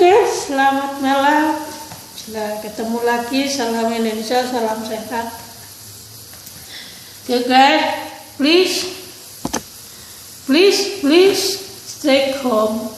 Oke, selamat malam. Sudah ketemu lagi. Salam Indonesia, salam sehat. Oke guys, please stay home.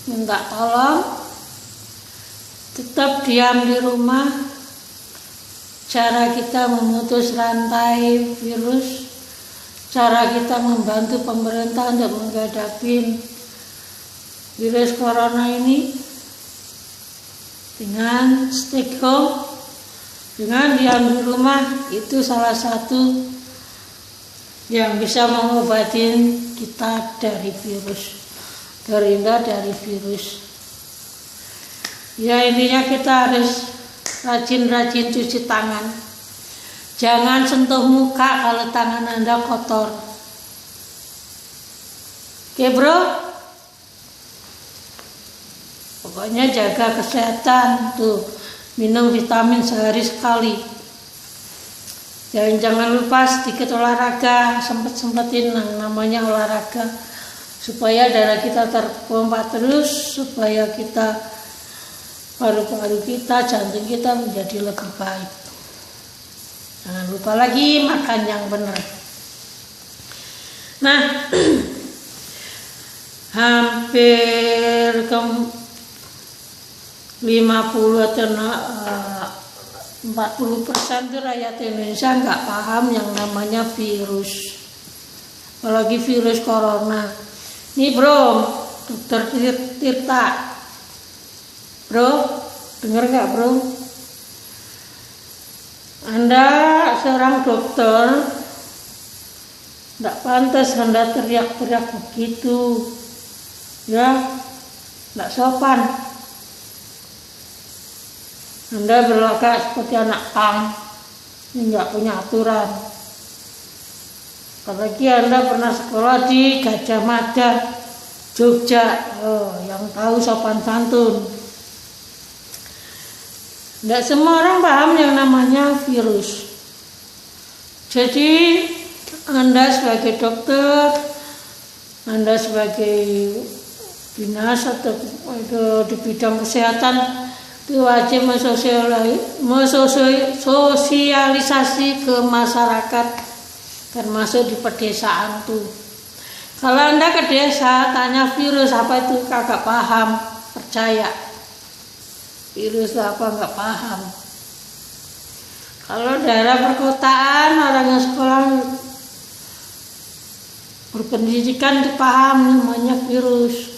Minta tolong tetap diam di rumah. Cara kita memutus rantai virus, cara kita membantu pemerintah untuk menghadapi virus corona ini dengan stay home, dengan diam di rumah, itu salah satu yang bisa mengobati kita dari virus, terhindar dari virus. Ya, intinya kita harus rajin-rajin cuci tangan. Jangan sentuh muka kalau tangan Anda kotor. Oke bro, pokoknya jaga kesehatan tuh, minum vitamin sehari sekali. Jangan lupa sedikit olahraga, sempetin namanya olahraga, supaya darah kita terpompa terus, supaya kita paru-paru kita, jantung kita menjadi lebih baik. Jangan lupa lagi makan yang benar. Nah, hampir 50 atau 40% itu rakyat Indonesia nggak paham yang namanya virus, apalagi virus corona. Nih bro, Dokter Tirta, bro, dengar nggak bro? Anda seorang dokter, nggak pantas Anda teriak-teriak begitu, ya, nggak sopan. Anda berlagak seperti anak pang, ini nggak punya aturan. Apalagi Anda pernah sekolah di Gajah Mada, Jogja, yang tahu sopan santun. Tidak semua orang paham yang namanya virus. Jadi Anda sebagai dokter, Anda sebagai dinas atau di bidang kesehatan itu wajib mensosialisasi ke masyarakat, termasuk di pedesaan tuh. Kalau Anda ke desa tanya virus apa itu, kagak paham, percaya. Virus apa nggak paham. Kalau daerah perkotaan, orang yang sekolah berpendidikan itu paham namanya virus.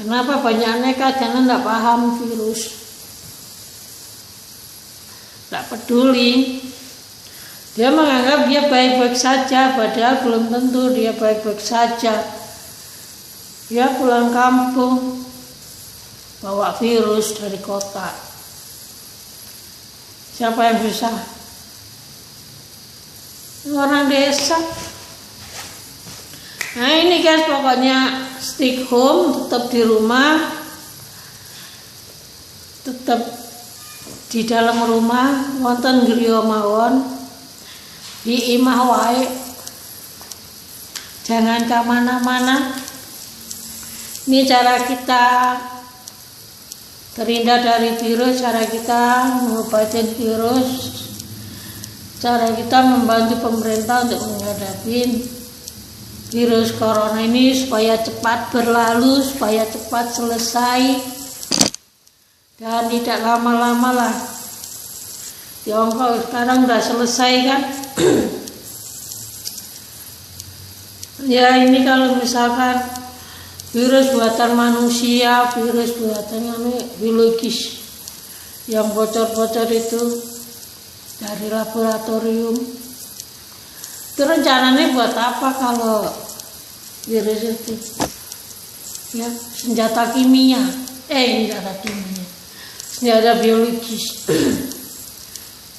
Kenapa banyak nekat? Karena nggak paham virus, nggak peduli. Dia menganggap dia baik-baik saja, padahal belum tentu dia baik-baik saja. Dia pulang kampung bawa virus dari kota. Siapa yang bisa? Orang desa. Nah ini guys, pokoknya stay home, tetap di rumah, tetap di dalam rumah, wonten griya mawon, di imah wae, jangan kemana-mana. Ini cara kita terhindar dari virus, cara kita mengobati virus, cara kita membantu pemerintah untuk menghadapi virus corona ini supaya cepat berlalu, supaya cepat selesai, dan tidak lama-lama lah. Tiongkok sekarang udah selesai kan. Ya ini kalau misalkan virus buatan manusia, virus buatan biologis yang bocor-bocor itu dari laboratorium, itu rencananya buat apa kalau virus itu? Ya, senjata biologis.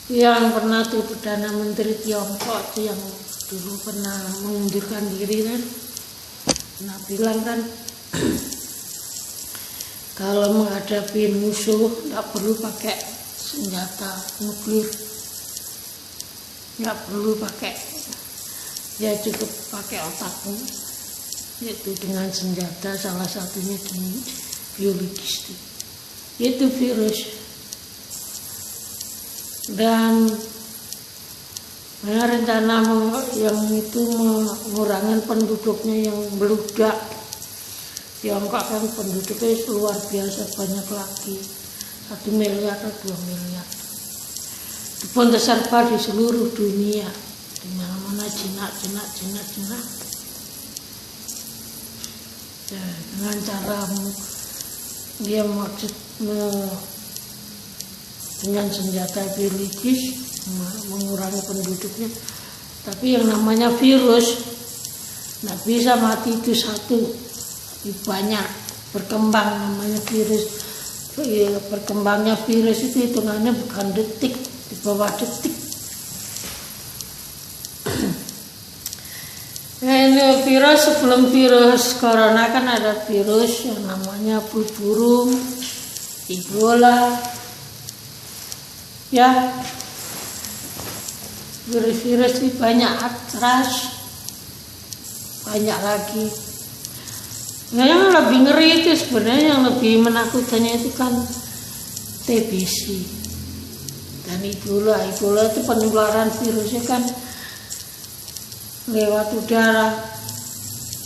Yang pernah tuh Perdana Menteri Tiongkok itu yang dulu pernah mengundurkan diri kan, pernah bilang kan, kalau menghadapi musuh nggak perlu pakai senjata nuklir, nggak perlu pakai, ya cukup pakai otakmu. yaitu dengan senjata, salah satunya biologis itu virus. Dan rencana yang itu mengurangi penduduknya yang meludak. Tiongkok kan penduduknya luar biasa banyak lagi, 1 miliar atau 2 miliar. Itu pun tersebar di seluruh dunia, di mana-mana jinak. Ya, dengan cara dia maksud dengan senjata biologis mengurangi penduduknya. Tapi yang namanya virus nggak bisa mati itu satu, banyak berkembang. Namanya virus, berkembangnya virus itu hitungannya bukan detik, di bawah detik. Nah, ini virus, sebelum virus corona kan ada virus yang namanya flu burung, Ebola, ya, virus-virus ini banyak, antraks, banyak lagi. Nah, yang lebih ngeri itu sebenarnya, yang lebih menakutkannya itu kan TBC dan Ebola. Ebola itu penularan virusnya kan lewat udara,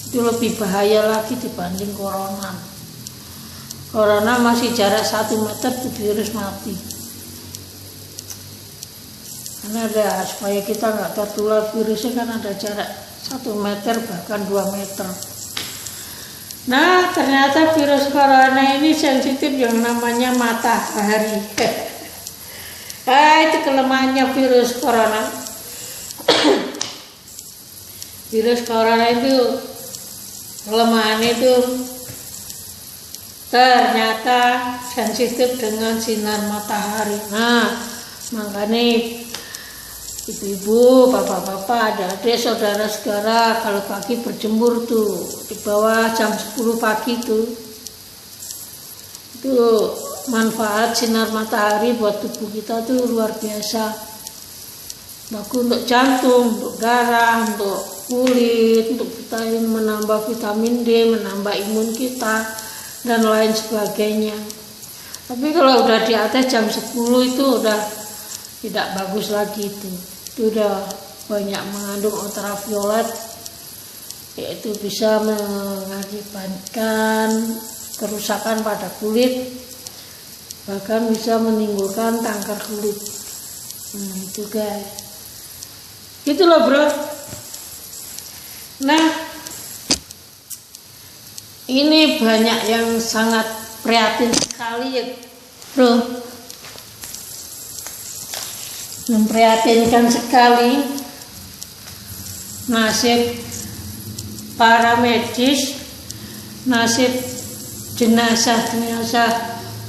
itu lebih bahaya lagi dibanding corona. Corona masih jarak 1 meter itu virus mati. Karena ada, supaya kita nggak tertular virusnya kan ada jarak 1 meter bahkan 2 meter. Nah, ternyata virus corona ini sensitif yang namanya matahari. Itu kelemahannya virus corona. Virus corona itu kelemahan itu ternyata sensitif dengan sinar matahari. Nah, makanya ibu-ibu, bapak-bapak, adik-adik, saudara-saudara, kalau pagi berjemur tuh di bawah jam 10 pagi tuh, itu manfaat sinar matahari buat tubuh kita tuh luar biasa. Bagus untuk jantung, untuk darah, untuk kulit, untuk vitamin, menambah vitamin D, menambah imun kita, dan lain sebagainya. Tapi kalau udah di atas jam 10 itu udah tidak bagus lagi itu. Itu udah banyak mengandung ultraviolet, yaitu bisa mengakibatkan kerusakan pada kulit, bahkan bisa menimbulkan kanker kulit. Nah, itu guys. Gitu loh bro. Nah, ini banyak yang sangat prihatin sekali ya bro, memprihatinkan sekali nasib para medis, nasib jenazah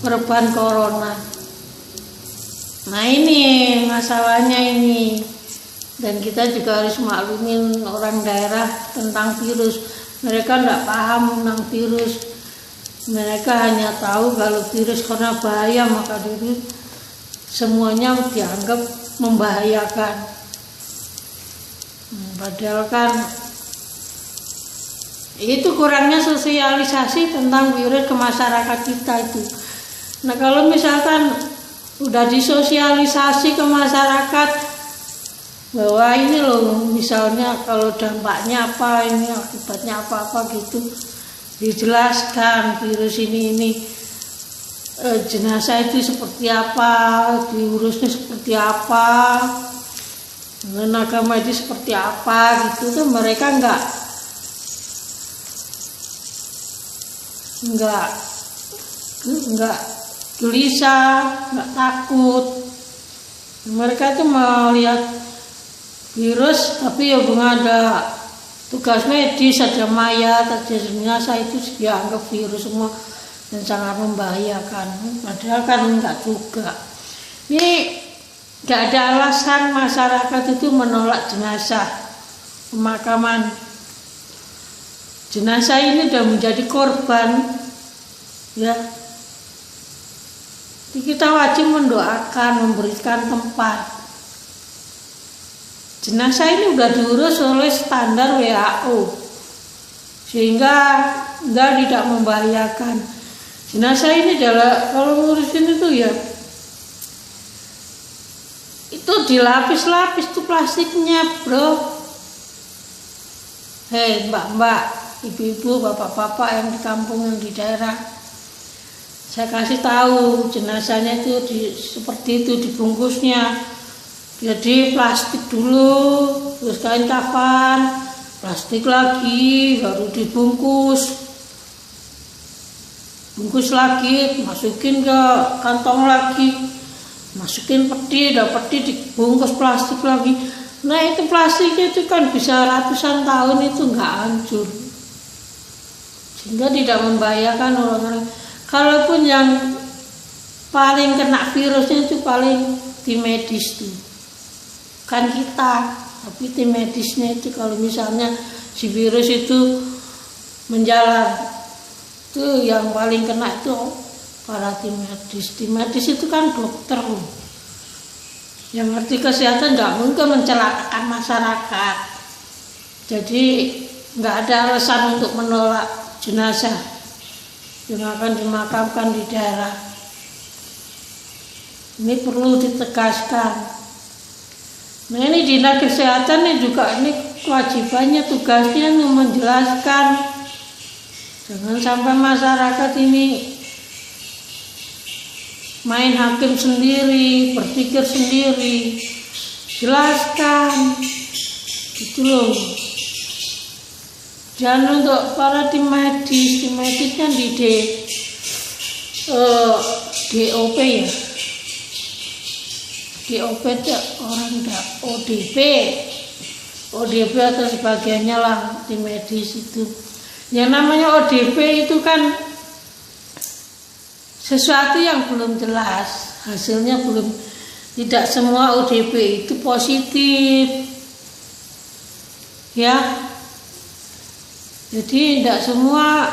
korban corona. Nah, ini masalahnya ini. Dan kita juga harus maklumin orang daerah tentang virus. Mereka tidak paham tentang virus. Mereka hanya tahu kalau virus corona bahaya, maka dulu semuanya dianggap membahayakan. Padahal kan itu kurangnya sosialisasi tentang virus ke masyarakat kita itu. Nah, kalau misalkan udah disosialisasi ke masyarakat bahwa ini loh, misalnya kalau dampaknya apa, ini akibatnya apa gitu, dijelaskan virus ini jenazah itu seperti apa, diurusnya seperti apa, tenaga medis seperti apa gitu, tuh mereka enggak gelisah, enggak takut. Mereka tuh melihat virus, tapi ya belum ada tugas medis, ada mayat, ada jenazah, itu dianggap virus semua dan sangat membahayakan. Padahal kan enggak juga. Ini enggak ada alasan masyarakat itu menolak jenazah, pemakaman. Jenazah ini sudah menjadi korban, ya. Jadi kita wajib mendoakan, memberikan tempat. Jenazah ini udah diurus oleh standar WHO. sehingga tidak membahayakan. Jenazah ini adalah kalau ngurusin itu ya itu dilapis-lapis tuh plastiknya, bro. Hei mbak-mbak, ibu-ibu, bapak-bapak yang di kampung, yang di daerah, saya kasih tahu jenazahnya itu seperti itu dibungkusnya. Jadi plastik dulu, terus kain kafan, plastik lagi, baru dibungkus. Bungkus lagi, masukin ke kantong lagi, masukin peti, peti dibungkus plastik lagi. Nah itu plastiknya itu kan bisa ratusan tahun itu nggak hancur, sehingga tidak membahayakan orang-orang. Kalaupun yang paling kena virusnya itu paling tim medis tuh, kan kita, tapi tim medisnya itu kalau misalnya si virus itu menjalar, itu yang paling kena itu para tim medis. Tim medis itu kan dokter yang ngerti kesehatan, nggak mungkin mencelakakan masyarakat. Jadi nggak ada alasan untuk menolak jenazah yang akan dimakamkan di daerah. Ini perlu ditegaskan. Nah ini dinas kesehatan ini juga ini kewajibannya, tugasnya menjelaskan. Jangan sampai masyarakat ini main hakim sendiri, berpikir sendiri. Jelaskan, gitu loh. Dan untuk para tim medisnya di DOP ya. DOP itu orang enggak ODP atau sebagainya lah, tim medis itu. Yang namanya ODP itu kan sesuatu yang belum jelas, hasilnya belum, tidak semua ODP itu positif ya. Jadi tidak semua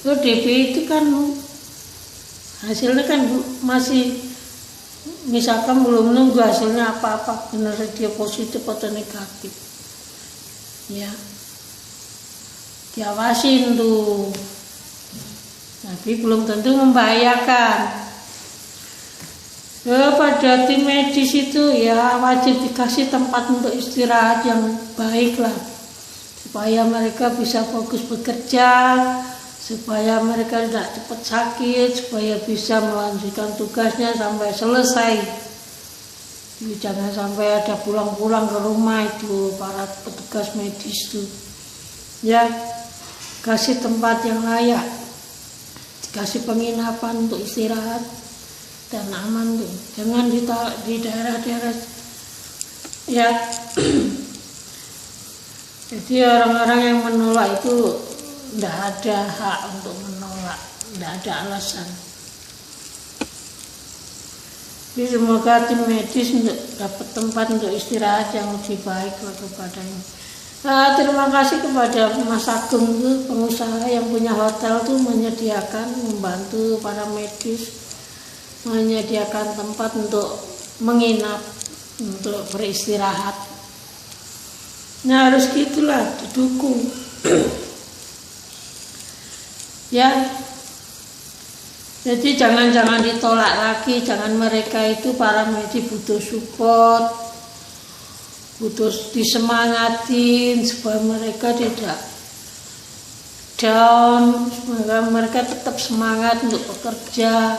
ODP itu kan hasilnya kan masih, misalkan belum nunggu hasilnya apa-apa, benar dia positif atau negatif ya. Diawasin tuh, tapi belum tentu membahayakan. Pada tim medis itu ya wajib dikasih tempat untuk istirahat yang baik lah, supaya mereka bisa fokus bekerja, supaya mereka tidak cepat sakit, supaya bisa melanjutkan tugasnya sampai selesai. Jadi jangan sampai ada pulang-pulang ke rumah itu para petugas medis tuh ya. Kasih tempat yang layak, dikasih penginapan untuk istirahat dan aman tuh. Jangan di daerah-daerah ya. Jadi orang-orang yang menolak itu tidak ada hak untuk menolak, tidak ada alasan. Jadi semoga tim medis dapat tempat untuk istirahat yang lebih baik kepadanya. Terima kasih kepada Mas Agung itu, pengusaha yang punya hotel tuh menyediakan, membantu para medis, menyediakan tempat untuk menginap, untuk beristirahat. Nah harus gitulah, didukung ya. Jadi jangan ditolak lagi, jangan. Mereka itu para medis butuh support, butuh disemangatin supaya mereka tidak down, supaya mereka tetap semangat untuk bekerja.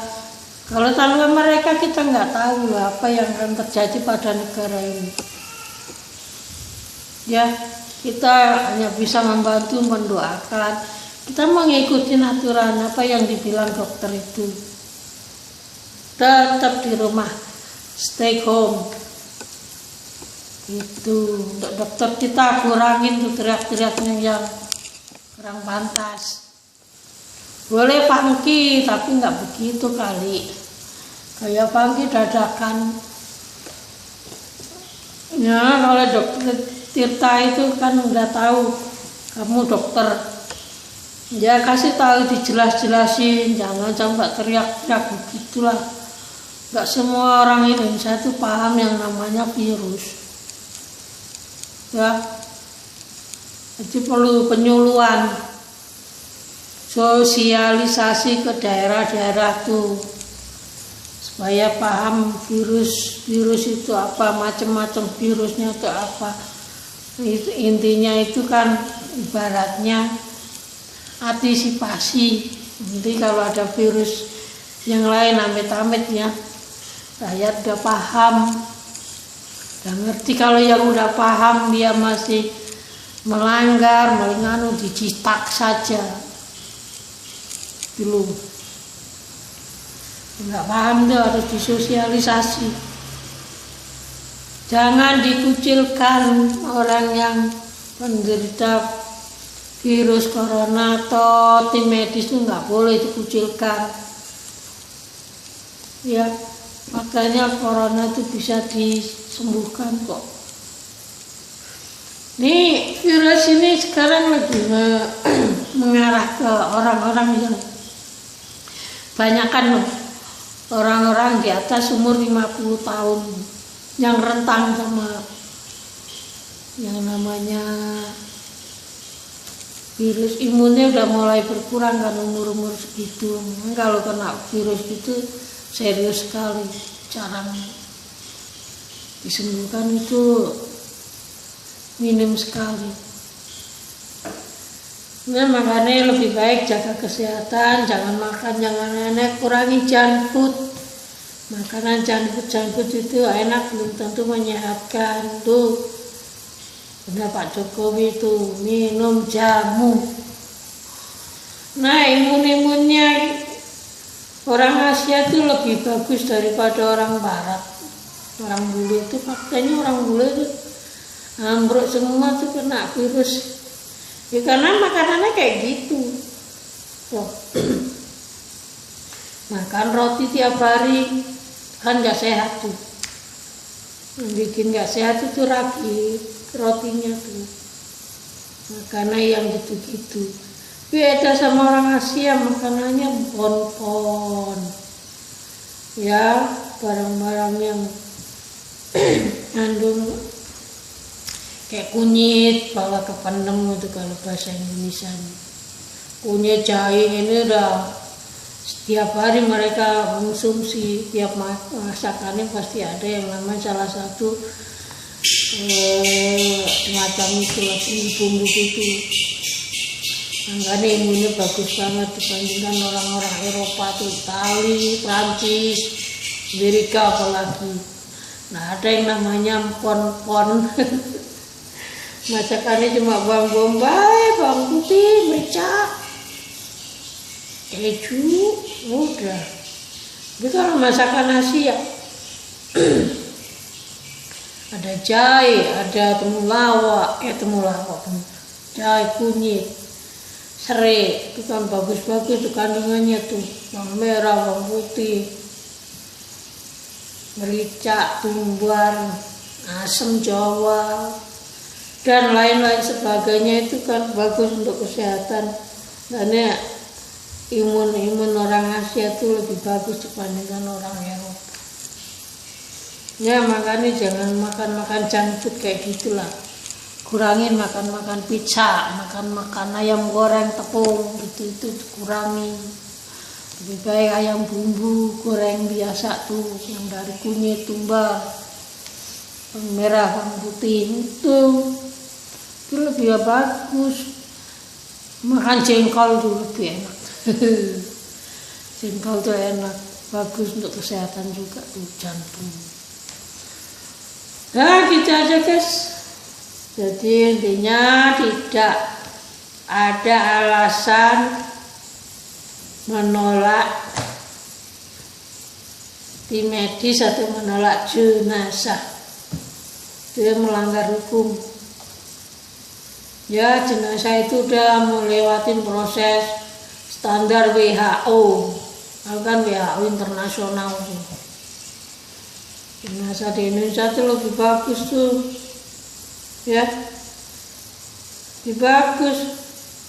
Kalau tanpa mereka kita nggak tahu apa yang akan terjadi pada negara ini. Ya, kita hanya bisa membantu, mendoakan. Kita mengikuti aturan apa yang dibilang dokter itu. Tetap di rumah, stay home. Itu untuk dokter kita kurangin tuh teriak-teriaknya yang kurang pantas. Boleh funky tapi nggak begitu kali, kayak funky dadakan ya. Kalau dokter Tirta itu kan udah tahu kamu dokter ya, kasih tahu, dijelas-jelasin, jangan sampai teriak-teriak begitulah. Nggak semua orang Indonesia itu paham yang namanya virus ya. Jadi perlu penyuluhan, sosialisasi ke daerah-daerah tuh supaya paham virus itu apa, macam-macam virusnya itu apa. Intinya itu kan ibaratnya antisipasi. Jadi kalau ada virus yang lain amit-amit ya, rakyat udah paham, udah ngerti. Kalau yang udah paham dia masih melanggar, melinganu, dicitak saja dulu. Nggak paham tuh harus disosialisasi. Jangan dikucilkan orang yang penderita virus corona atau tim medis itu nggak boleh dikucilkan. Ya, makanya corona itu bisa disembuhkan kok. Nih virus ini sekarang lagi mengarah ke orang-orang yang banyakan orang-orang di atas umur 50 tahun yang rentan sama yang namanya virus. Imunnya udah mulai berkurang kan umur-umur segitu. Kalau kena virus itu serius sekali, cara disembuhkan itu minim sekali. Nah, makanya lebih baik jaga kesehatan, jangan makan yang aneh-aneh, kurangi junk food. Makanan junk food itu enak, belum tentu menyehatkan. Tuh, benar Pak Jokowi itu minum jamu. Nah, imunnya orang Asia itu lebih bagus daripada orang Barat. Orang bule itu faktanya orang bule itu ambruk semua tuh kena virus. Ya karena makanannya kayak gitu. Tuh. Makan roti tiap hari kan nggak sehat tuh. Yang bikin nggak sehat itu rotinya tuh. Makannya yang gitu-gitu. Beda sama orang Asia, makanannya bon-bon. Ya, barang-barang yang mengandung kayak kunyit, pala kependem itu kalau bahasa Indonesia. Kunyit, jahe ini udah setiap hari mereka konsumsi, tiap masakannya pasti ada yang namanya salah satu macam itu bumbu itu. Makanya imunnya bagus banget dibandingkan orang-orang Eropa tuh, Itali, Prancis, Amerika apalagi. Nah ada yang namanya pon-pon. Masakannya cuma bawang bombay, bawang putih, merica, keju, udah. Tapi kalau masakan Asia ada jahe, ada temulawak, jahe, kunyit, serai, itu kan bagus-bagus tuh kandungannya tuh, bawang merah, bawang putih, merica, tumbar, asam Jawa, dan lain-lain sebagainya. Itu kan bagus untuk kesehatan. Karena imun orang Asia itu lebih bagus dibandingkan orang Eropa. Ya makanya jangan makan junk food kayak gitulah. Kurangin makan pizza, makan ayam goreng tepung gitu, itu kurangin. Lebih baik ayam bumbu goreng biasa tuh yang dari kunyit, tumbar, bawang merah, bawang putih itu lebih bagus. Makan jengkol dulu lebih enak. Jengkol tuh enak, bagus untuk kesehatan juga tuh jantung. Nah gitu aja guys. Jadi intinya tidak ada alasan menolak tim medis atau menolak jenazah. Dia melanggar hukum. Ya jenazah itu udah melewati proses standar WHO, kan WHO internasional. Jenazah di Indonesia itu lebih bagus tuh, ya, lebih bagus,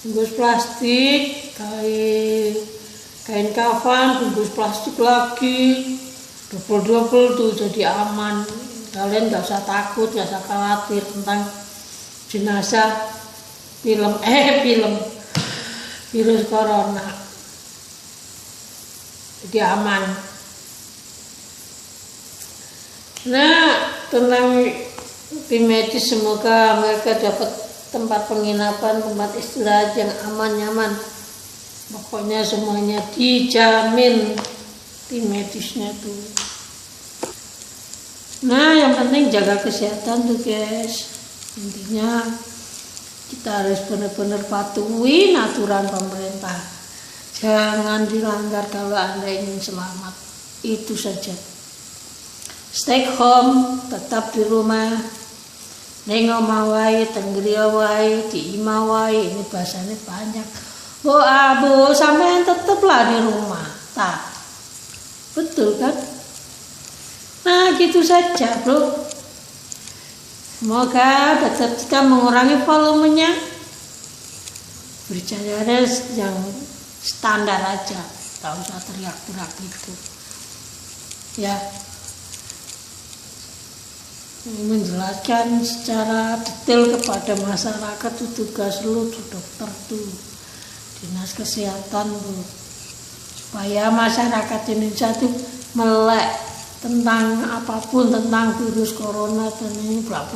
bungkus plastik, kain kafan, bungkus plastik lagi, double tuh jadi aman. Kalian nggak usah takut, nggak usah khawatir tentang jenazah. virus corona. Jadi aman. Nah, tentang tim medis, semoga mereka dapat tempat penginapan, tempat istirahat yang aman, nyaman. Pokoknya semuanya dijamin tim medisnya tuh. Nah, yang penting jaga kesehatan tuh guys. Intinya kita harus benar-benar patuhi aturan pemerintah. Jangan dilanggar kalau Anda ingin selamat. Itu saja. Stay home, tetap di rumah. Neng omah wae, tenggriya wae, di imah wae. Ini bahasanya banyak. Oh abu, sampean tetaplah di rumah. Tak. Betul kan? Nah, gitu saja, bro. Semoga tetap kita mengurangi volumenya. Berbicara yang standar aja, tak usah teriak-teriak gitu. Ya. Menjelaskan secara detail kepada masyarakat itu tugas lu tuh, dokter tuh, dinas kesehatan tuh, supaya masyarakat Indonesia tuh melek tentang apapun, tentang virus corona dan ini